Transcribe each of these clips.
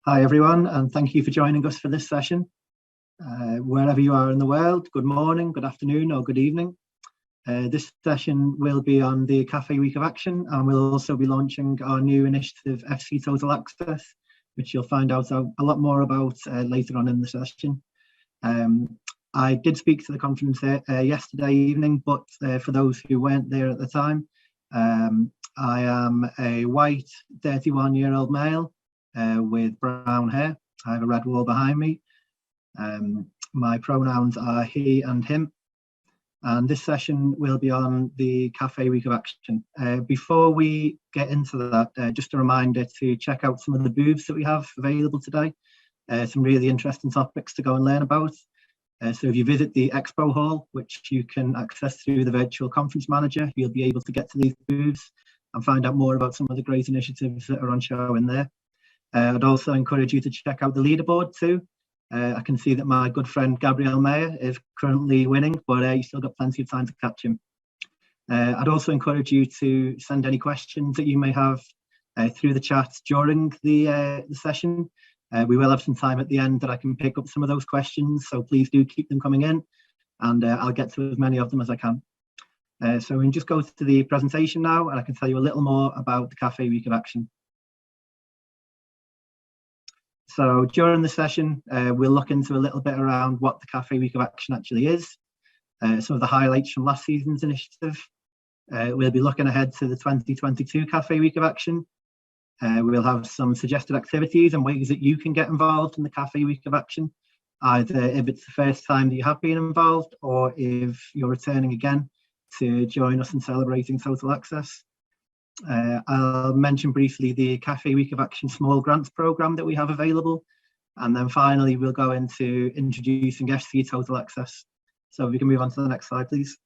Hi everyone, and thank you for joining us for this session. Wherever you are in the world, good morning, good afternoon or good evening. This session will be on the Cafe Week of Action, and we'll also be launching our new initiative, FC Total Access, which you'll find out a lot more about later on in the session. I did speak to the conference yesterday evening, but for those who weren't there at the time, I am a white 31-year-old male with brown hair. I have a red wall behind me. My pronouns are he and him. And this session will be on the Cafe Week of Action. Before we get into that, just a reminder to check out some of the booths that we have available today. Some really interesting topics to go and learn about. So if you visit the Expo Hall, which you can access through the virtual conference manager, you'll be able to get to these booths and find out more about some of the great initiatives that are on show in there. I'd also encourage you to check out the leaderboard too. I can see that my good friend Gabriel Mayer is currently winning, but you've still got plenty of time to catch him. I'd also encourage you to send any questions that you may have through the chat during the session. We will have some time at the end that I can pick up some of those questions, so please do keep them coming in, and I'll get to as many of them as I can. So we can just go to the presentation now, and I can tell you a little more about the Cafe Week of Action. So during the session, we'll look into a little bit around what the Cafe Week of Action actually is, some of the highlights from last season's initiative. We'll be looking ahead to the 2022 Cafe Week of Action. We'll have some suggested activities and ways that you can get involved in the Cafe Week of Action, either if it's the first time that you have been involved or if you're returning again to join us in celebrating Total Access. I'll mention briefly the Cafe Week of Action small grants programme that we have available, and then finally we'll go into introducing FC Total Access. So we can move on to the next slide, please.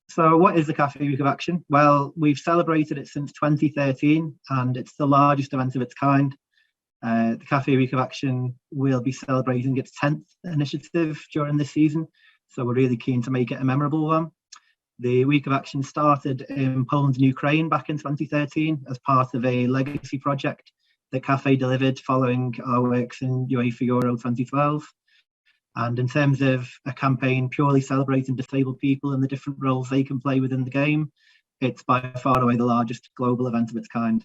So what is the Cafe Week of Action? Well, we've celebrated it since 2013, and it's the largest event of its kind. The Cafe Week of Action will be celebrating its 10th initiative during this season, so we're really keen to make it a memorable one. The Week of Action started in Poland and Ukraine back in 2013 as part of a legacy project that Cafe delivered following our works in UEFA Euro 2012. And in terms of a campaign purely celebrating disabled people and the different roles they can play within the game, it's by far away the largest global event of its kind.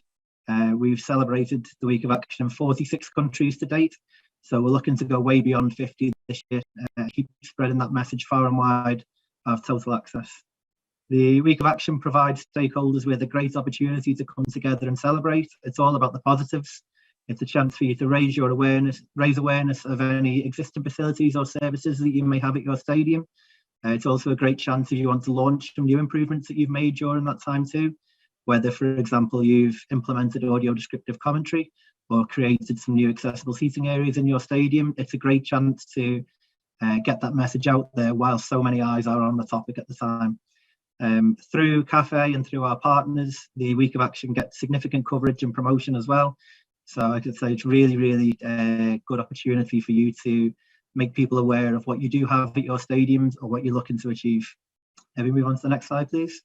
We've celebrated the Week of Action in 46 countries to date, so we're looking to go way beyond 50 this year, keep spreading that message far and wide of Total Access. The Week of Action provides stakeholders with a great opportunity to come together and celebrate. It's all about the positives. It's a chance for you to raise awareness of any existing facilities or services that you may have at your stadium. It's also a great chance if you want to launch some new improvements that you've made during that time too, whether, for example, you've implemented audio descriptive commentary or created some new accessible seating areas in your stadium. It's a great chance to get that message out there while so many eyes are on the topic at the time. Through Cafe and through our partners, the Week of Action gets significant coverage and promotion as well. So I could say it's really a good opportunity for you to make people aware of what you do have at your stadiums or what you're looking to achieve. Can we move on to the next slide, please?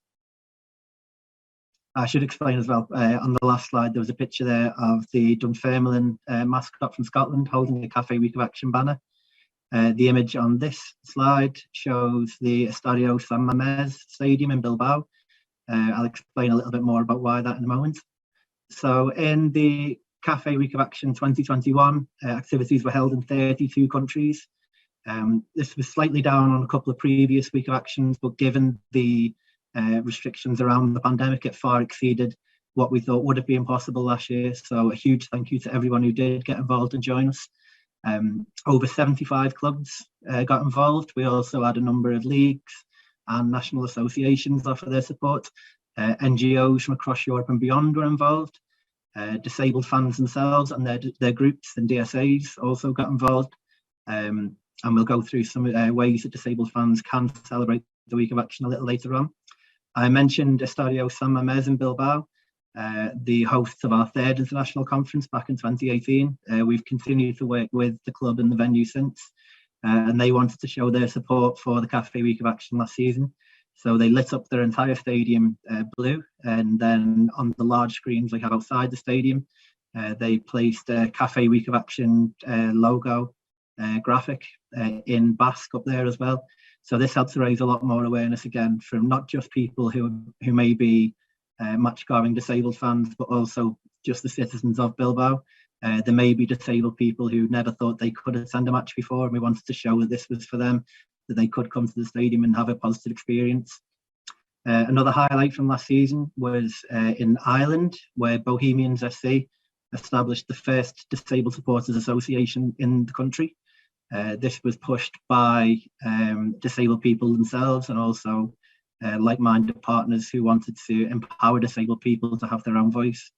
I should explain as well, on the last slide, there was a picture there of the Dunfermline mascot from Scotland holding a Cafe Week of Action banner. The image on this slide shows the Estadio San Mamés Stadium in Bilbao. I'll explain a little bit more about why that in a moment. So in the Cafe Week of Action 2021, activities were held in 32 countries. This was slightly down on a couple of previous Week of Actions, but given the restrictions around the pandemic, it far exceeded what we thought would have been possible last year. So a huge thank you to everyone who did get involved and join us. Over 75 clubs got involved. We also had a number of leagues and national associations offer their support. NGOs from across Europe and beyond were involved. Disabled fans themselves and their groups and DSAs also got involved. And we'll go through some ways that disabled fans can celebrate the Week of Action a little later on. I mentioned Estadio San Mamés in Bilbao. The hosts of our third international conference back in 2018. We've continued to work with the club and the venue since, and they wanted to show their support for the Cafe Week of Action last season. So they lit up their entire stadium blue, and then on the large screens they have outside the stadium, They placed a Cafe Week of Action logo graphic in Basque up there as well. So this helps to raise a lot more awareness again from not just people who may be match-going disabled fans, but also just the citizens of Bilbao. There may be disabled people who never thought they could attend a match before, and we wanted to show that this was for them, that they could come to the stadium and have a positive experience. Another highlight from last season was in Ireland, where Bohemians SC established the first Disabled Supporters Association in the country. This was pushed by disabled people themselves and also like-minded partners who wanted to empower disabled people to have their own voice.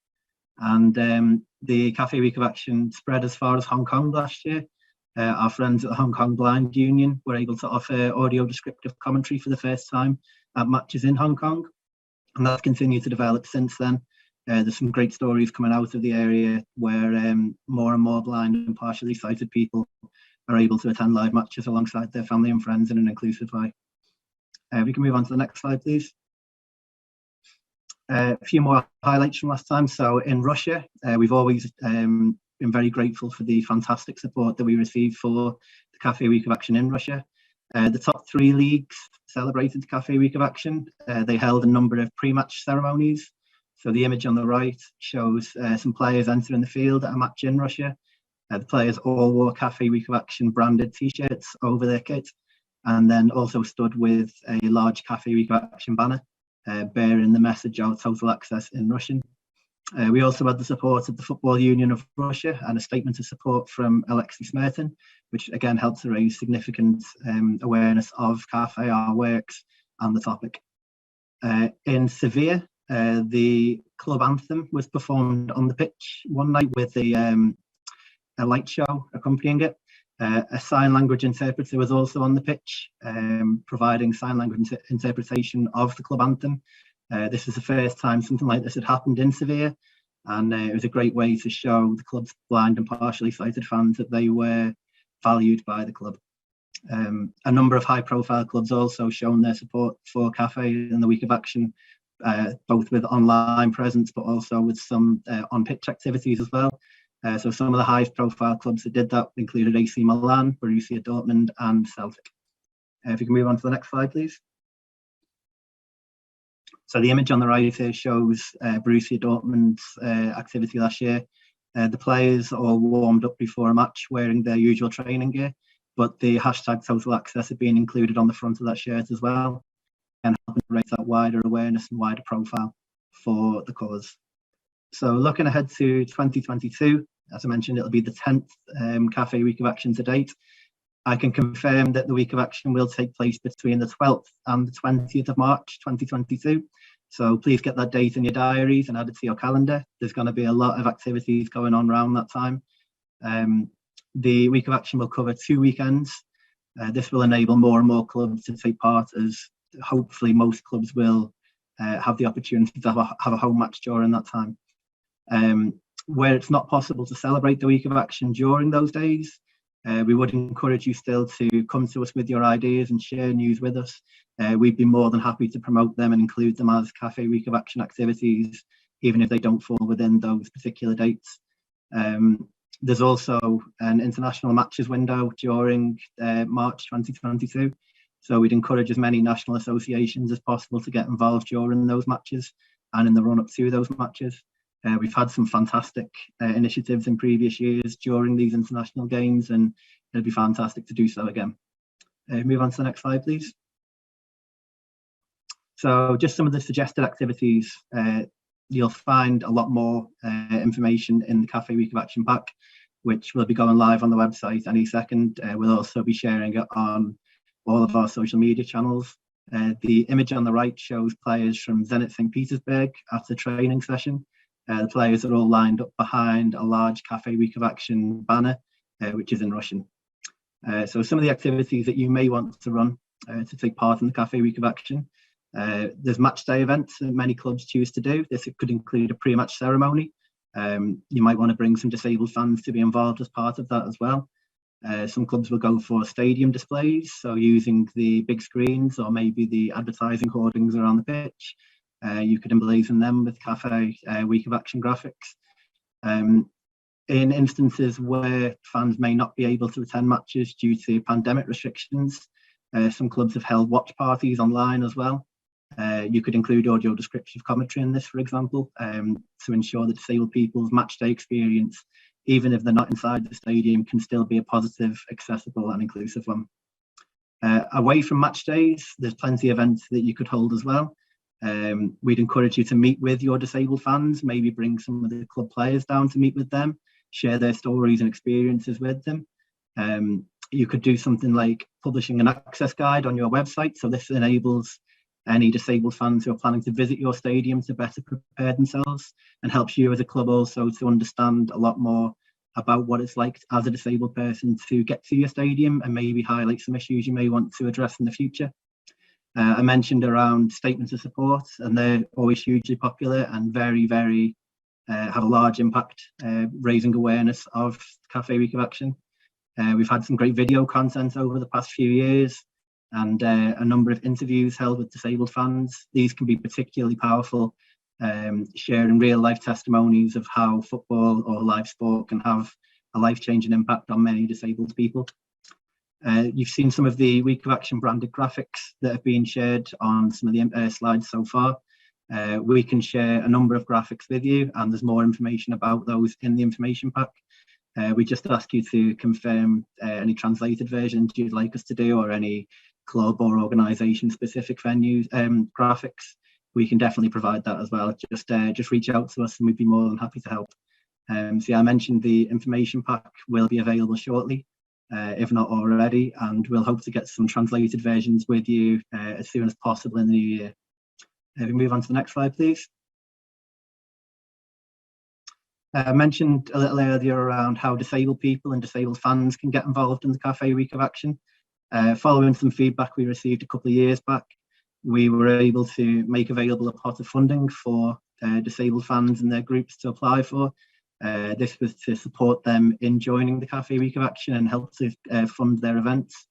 And the Cafe Week of Action spread as far as Hong Kong last year. Our friends at the Hong Kong Blind Union were able to offer audio descriptive commentary for the first time at matches in Hong Kong, and that's continued to develop since then. There's some great stories coming out of the area where more and more blind and partially sighted people are able to attend live matches alongside their family and friends in an inclusive way. We can move on to the next slide, please. A few more highlights from last time. So in Russia, we've always been very grateful for the fantastic support that we received for the Cafe Week of Action in Russia. The top 3 leagues celebrated the Cafe Week of Action. They held a number of pre-match ceremonies. So the image on the right shows some players entering the field at a match in Russia. The players all wore Cafe Week of Action branded t-shirts over their kit, and then also stood with a large Cafe Week of Action banner bearing the message of total access in Russian. We also had the support of the Football Union of Russia and a statement of support from Alexei Smertin, which again helped to raise significant awareness of Cafe, our works, and the topic. In Sevilla, the club anthem was performed on the pitch one night with a light show accompanying it. A sign language interpreter was also on the pitch, providing sign language interpretation of the club anthem. This was the first time something like this had happened in Sevilla, and it was a great way to show the club's blind and partially sighted fans that they were valued by the club. A number of high-profile clubs also shown their support for Cafe and the Week of Action, both with online presence, but also with some on-pitch activities as well. So some of the highest-profile clubs that did that included AC Milan, Borussia Dortmund, and Celtic. If you can move on to the next slide, please. So the image on the right here shows Borussia Dortmund's activity last year. The players all warmed up before a match wearing their usual training gear, but the hashtag Total Access had been included on the front of that shirt as well, and helping to raise that wider awareness and wider profile for the cause. So looking ahead to 2022, as I mentioned, it'll be the 10th Cafe Week of Action to date. I can confirm that the Week of Action will take place between the 12th and the 20th of March 2022. So please get that date in your diaries and add it to your calendar. There's going to be a lot of activities going on around that time. The Week of Action will cover 2 weekends. This will enable more and more clubs to take part, as hopefully most clubs will have the opportunity to have a home match during that time. Where it's not possible to celebrate the Week of Action during those days, we would encourage you still to come to us with your ideas and share news with us. We'd be more than happy to promote them and include them as Cafe Week of Action activities, even if they don't fall within those particular dates. There's also an international matches window during March 2022. So we'd encourage as many national associations as possible to get involved during those matches and in the run-up to those matches. We've had some fantastic initiatives in previous years during these international games, and it'll be fantastic to do so again. Move on to the next slide, please. So just some of the suggested activities. You'll find a lot more information in the Cafe Week of Action pack, which will be going live on the website any second. We'll also be sharing it on all of our social media channels. The image on the right shows players from Zenit St. Petersburg at the training session. The players are all lined up behind a large Cafe Week of Action banner, which is in Russian. So some of the activities that you may want to run to take part in the Cafe Week of Action. There's match day events that many clubs choose to do. This could include a pre-match ceremony. You might want to bring some disabled fans to be involved as part of that as well. Some clubs will go for stadium displays, so using the big screens or maybe the advertising hoardings around the pitch. You could emblazon them with Cafe Week of Action graphics. In instances where fans may not be able to attend matches due to pandemic restrictions, some clubs have held watch parties online as well. You could include audio descriptive commentary in this, for example, to ensure that disabled people's match day experience, even if they're not inside the stadium, can still be a positive, accessible and inclusive one. Away from match days, there's plenty of events that you could hold as well. We'd encourage you to meet with your disabled fans, maybe bring some of the club players down to meet with them, share their stories and experiences with them. You could do something like publishing an access guide on your website. So this enables any disabled fans who are planning to visit your stadium to better prepare themselves, and helps you as a club also to understand a lot more about what it's like as a disabled person to get to your stadium, and maybe highlight some issues you may want to address in the future. I mentioned around statements of support, and they're always hugely popular and very have a large impact, raising awareness of Cafe Week of Action. We've had some great video content over the past few years, and a number of interviews held with disabled fans. These can be particularly powerful, sharing real life testimonies of how football or live sport can have a life-changing impact on many disabled people. You've seen some of the Week of Action branded graphics that have been shared on some of the slides so far. We can share a number of graphics with you, and there's more information about those in the information pack. We just ask you to confirm any translated versions you'd like us to do, or any club or organisation specific venues graphics. We can definitely provide that as well. Just reach out to us and we'd be more than happy to help. So yeah, I mentioned the information pack will be available shortly, if not already, and we'll hope to get some translated versions with you as soon as possible in the new year. If we move on to the next slide, please. I mentioned a little earlier around how disabled people and disabled fans can get involved in the Cafe Week of Action. Following some feedback we received a couple of years back, we were able to make available a pot of funding for disabled fans and their groups to apply for. This was to support them in joining the Cafe Week of Action and help to fund their events.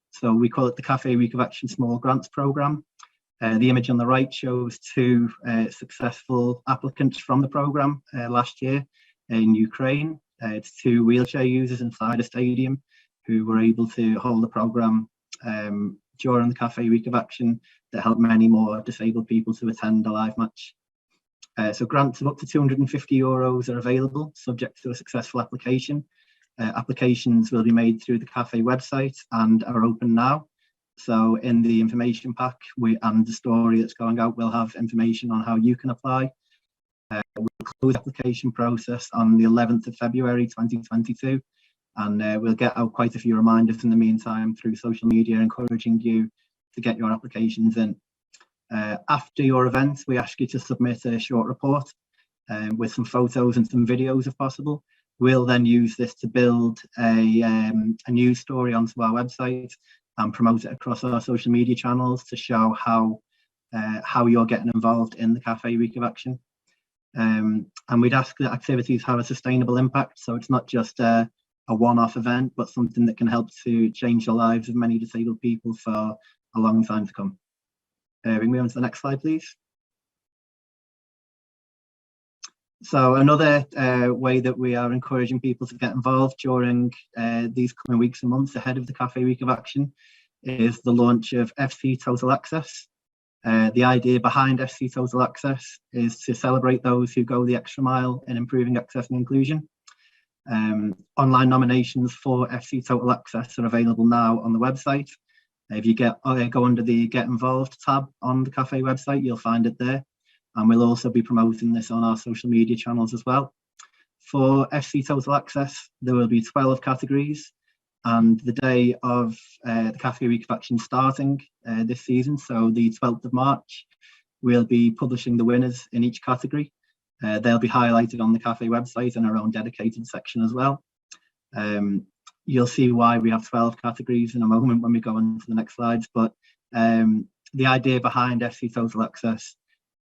So we call it the Cafe Week of Action Small Grants Programme. The image on the right shows two successful applicants from the programme last year in Ukraine. It's two wheelchair users inside a stadium who were able to hold the programme during the Cafe Week of Action that helped many more disabled people to attend a live match. So grants of up to €250 are available, subject to a successful application. Applications will be made through the Cafe website and are open now. So in the information pack and the story that's going out, we'll have information on how you can apply. We'll close the application process on the 11th of February 2022, and we'll get out quite a few reminders in the meantime through social media, encouraging you to get your applications in. After your event, we ask you to submit a short report with some photos and some videos if possible. We'll then use this to build a news story onto our website and promote it across our social media channels to show how you're getting involved in the Cafe Week of Action. And we'd ask that activities have a sustainable impact, so it's not just a one-off event, but something that can help to change the lives of many disabled people for a long time to come. We can move on to the next slide, please. So another way that we are encouraging people to get involved during these coming weeks and months ahead of the Cafe Week of Action is the launch of FC Total Access. The idea behind FC Total Access is to celebrate those who go the extra mile in improving access and inclusion. Online nominations for FC Total Access are available now on the website. If you go under the Get Involved tab on the Cafe website, you'll find it there. And we'll also be promoting this on our social media channels as well. For FC Total Access, there will be 12 categories, and the day of the Cafe Week of Action starting this season, so the 12th of March, we'll be publishing the winners in each category. They'll be highlighted on the Cafe website in our own dedicated section as well. You'll see why we have 12 categories in a moment when we go on to the next slides, but the idea behind FC Total Access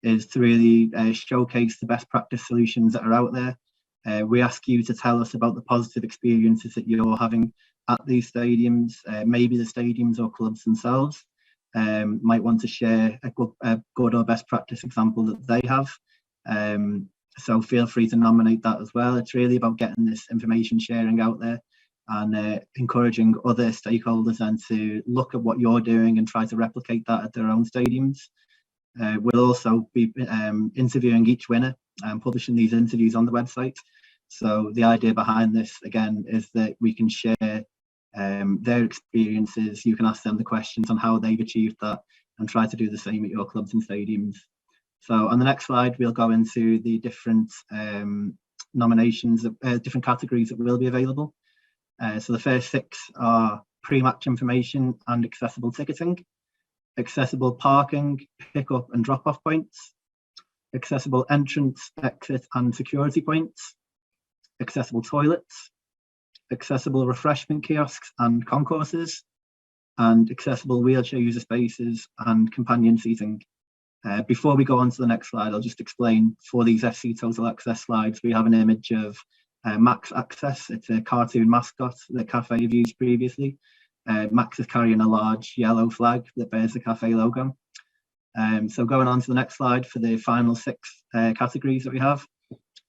is to really showcase the best practice solutions that are out there. We ask you to tell us about the positive experiences that you're having at these stadiums. Maybe the stadiums or clubs themselves might want to share a good or best practice example that they have. So feel free to nominate that as well. It's really about getting this information sharing out there and encouraging other stakeholders then to look at what you're doing and try to replicate that at their own stadiums. We'll also be interviewing each winner and publishing these interviews on the website. So the idea behind this, again, is that we can share their experiences. You can ask them the questions on how they've achieved that and try to do the same at your clubs and stadiums. So on the next slide, we'll go into the different nominations, different categories that will be available. So the first 6 are pre-match information and accessible ticketing, accessible parking, pick-up and drop-off points, accessible entrance, exit and security points, accessible toilets, accessible refreshment kiosks and concourses, and accessible wheelchair user spaces and companion seating. Before we go on to the next slide, I'll just explain for these FC Total Access slides, we have an image of Max Access. It's a cartoon mascot that Cafe have used previously. Max is carrying a large yellow flag that bears the Cafe logo. So going on to the next slide for the final 6 categories that we have.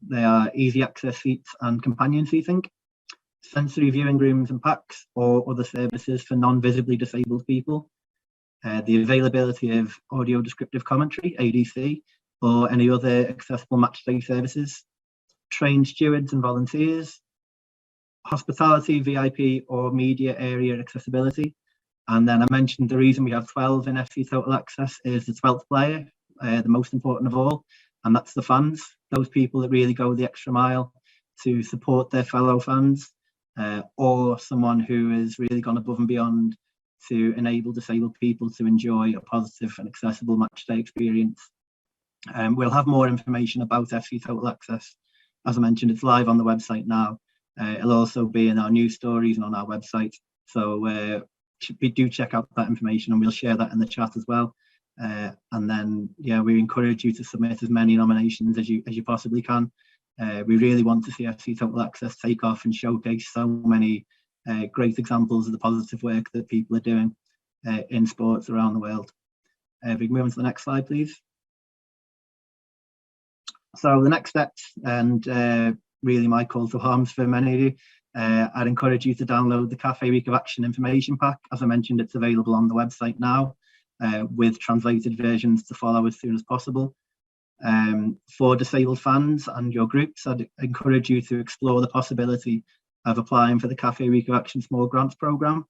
They are easy access seats and companion seating, sensory viewing rooms and packs, or other services for non-visibly disabled people. The availability of audio descriptive commentary, ADC, or any other accessible matchday services, trained stewards and volunteers, hospitality, VIP or media area accessibility. And then I mentioned the reason we have 12 in FC Total Access is the 12th player, the most important of all, and that's the fans, those people that really go the extra mile to support their fellow fans, or someone who has really gone above and beyond to enable disabled people to enjoy a positive and accessible matchday experience. We'll have more information about FC Total Access. As I mentioned, it's live on the website now. It'll also be in our news stories and on our website. So do check out that information, and we'll share that in the chat as well. And then, yeah, we encourage you to submit as many nominations as you possibly can. We really want to see FC Total Access take off and showcase so many great examples of the positive work that people are doing in sports around the world. If we can move on to the next slide, please. So the next steps, and really my call to arms for many of you, I'd encourage you to download the Cafe Week of Action information pack. As I mentioned, it's available on the website now with translated versions to follow as soon as possible. For disabled fans and your groups, I'd encourage you to explore the possibility of applying for the Cafe Week of Action Small Grants Programme.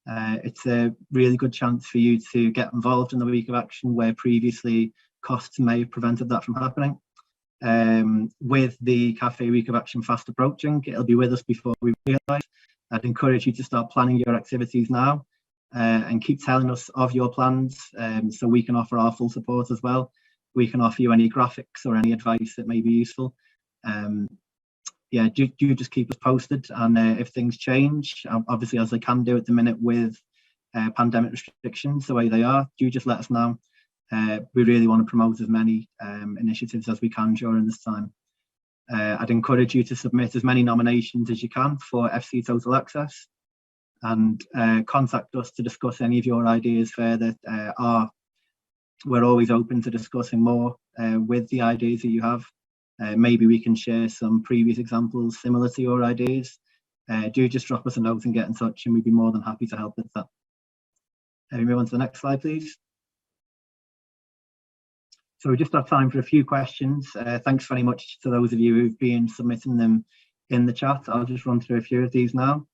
It's a really good chance for you to get involved in the Week of Action where previously costs may have prevented that from happening. With the Cafe Week of Action fast approaching, it'll be with us before we realise. I'd encourage you to start planning your activities now and keep telling us of your plans so we can offer our full support as well. We can offer you any graphics or any advice that may be useful. Yeah, do just keep us posted, and if things change, obviously as they can do at the minute with pandemic restrictions the way they are, do just let us know. We really want to promote as many initiatives as we can during this time. I'd encourage you to submit as many nominations as you can for FC Total Access, and contact us to discuss any of your ideas further. We're always open to discussing more with the ideas that you have. Maybe we can share some previous examples similar to your ideas. Do just drop us a note and get in touch, and we'd be more than happy to help with that. We move on to the next slide, please. So we just have time for a few questions. Thanks very much to those of you who've been submitting them in the chat. I'll just run through a few of these now.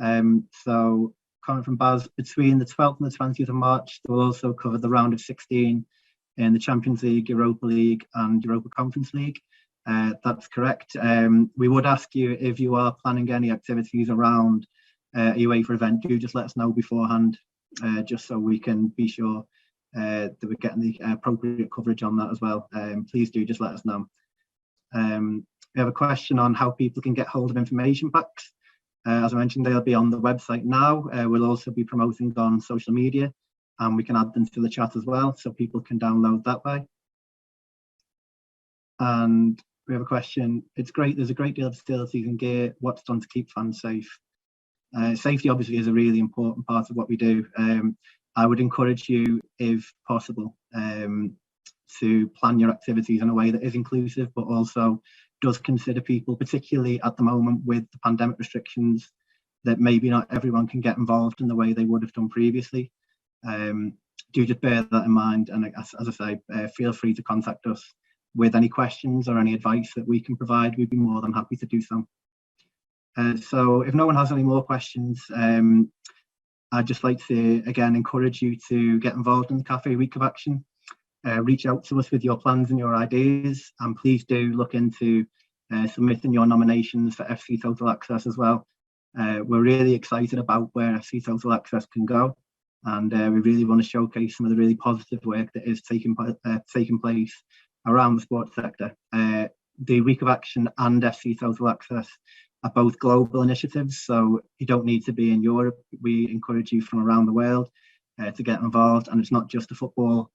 So coming from Baz, between the 12th and the 20th of March, they will also cover the round of 16 in the Champions League, Europa League and Europa Conference League. That's correct. We would ask you, if you are planning any activities around a UEFA event, do just let us know beforehand, just so we can be sure that we're getting the appropriate coverage on that as well. Please do just let us know. We have a question on how people can get hold of information packs. As I mentioned, they'll be on the website now. We'll also be promoting on social media, and we can add them to the chat as well, so people can download that way. And we have a question. It's great, there's a great deal of facilities and gear. What's done to keep fans safe? Safety obviously is a really important part of what we do. I would encourage you, if possible, to plan your activities in a way that is inclusive, but also does consider people, particularly at the moment with the pandemic restrictions, that maybe not everyone can get involved in the way they would have done previously. Do just bear that in mind, and as I say, feel free to contact us with any questions or any advice that we can provide. We'd be more than happy to do so. So if no one has any more questions, I'd just like to again encourage you to get involved in the Cafe Week of Action. Reach out to us with your plans and your ideas, and please do look into submitting your nominations for FC Total Access as well. We're really excited about where FC Total Access can go, and we really want to showcase some of the really positive work that is taking place around the sports sector. The Week of Action and FC Total Access are both global initiatives, so you don't need to be in Europe. We encourage you from around the world to get involved, and it's not just a football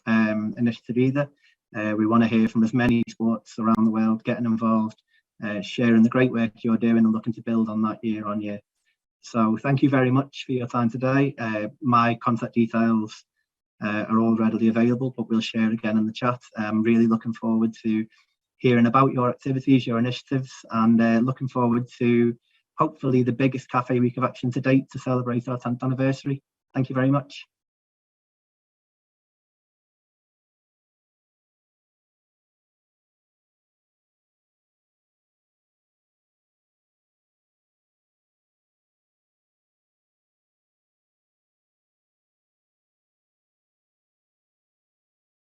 initiative either. We want to hear from as many sports around the world getting involved, sharing the great work you're doing and looking to build on that year on year. So thank you very much for your time today. My contact details are all readily available, but we'll share again in the chat. I'm really looking forward to hearing about your activities, your initiatives, and looking forward to hopefully the biggest Cafe Week of Action to date to celebrate our 10th anniversary. Thank you very much.